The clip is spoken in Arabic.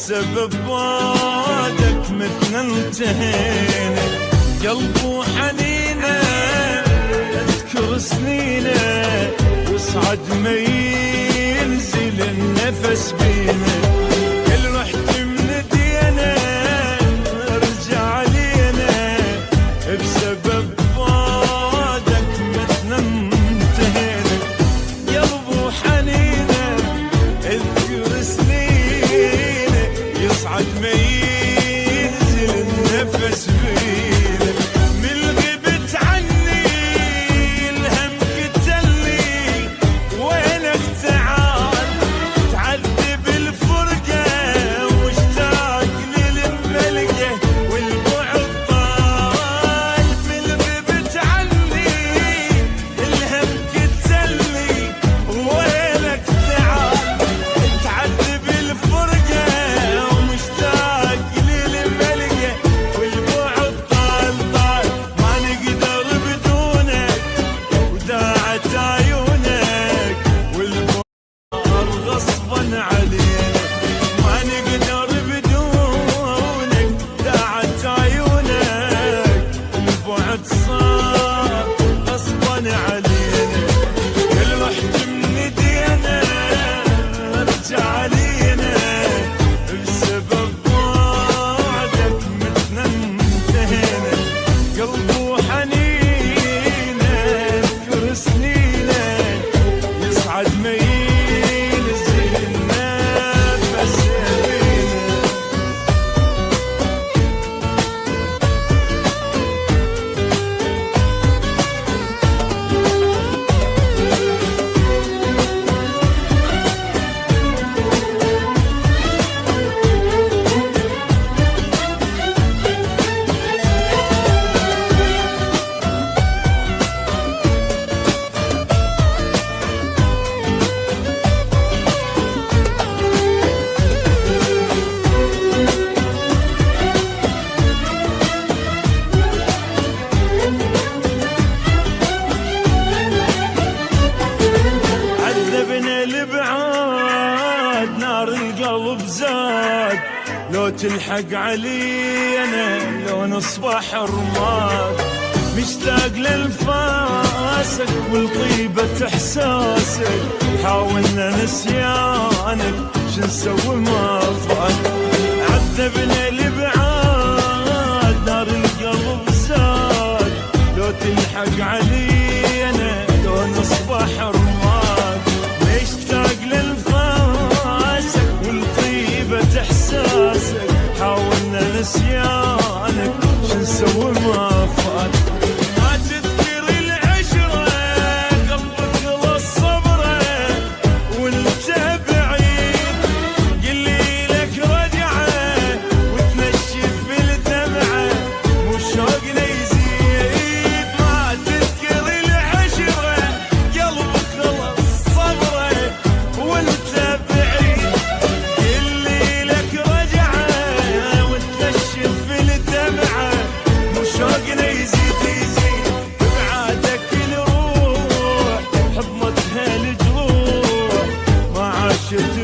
بسبب بعدك متنا انتهينا. قلب وحنينه اذكر سنينه يصعد ما ينزل النفس بينا. كل رحت من دينا ارجع لينا بسبب بعدك متنا انتهينا. قلب وحنينه اذكر سنينه يصعد ما ينزل النفس بينا. من غبت عني الهم قتلني وينك تعال تعذب الفرقة واشتاق للملقى والبعد طال. من غبت عني الهم قتلني وينك تعال تعذب الفرقة ومشتاق للملقى والبعد طال طال. ما نقدر بدونك وداعت عيونك والبعد غصبا علينا. ما نقدر بدونك داعت عيونك والبعد صار غصبا علينا. كل رحت من دينا ارجع لينا بسبب بعدك متنا انتهينا. قلب وحنينه اذكر سنينه يصعد ما ينزل النفس بينا. عذبنا البعاد نار القلب زاد. لو تلحق علينا لو نصبح رماد. مشتاق لانفاسك والطيبة احساسك. حاولنا نسيانك شو نسوي ما فات. عذبنا البعاد نار القلب زاد. لو تلحق علينا لو نصبح رماد. مشتاق لانفاسك والطيبة احساسك. حاولنا نسيانك شو نسوي ما فات. ما تذكر العشرة قلبك خلص صبره وانت بعيد. قلي لك رجعه وتنشف الدمعه مو شوقنا يزيد. ما تذكر العشرة قلبك خلص صبره وانت بعيد. قلي لك رجعه وتنشف الدمعه مو شوقنا يزيد يزيد. بعادك الروح حضنتها الجروح ما عاشت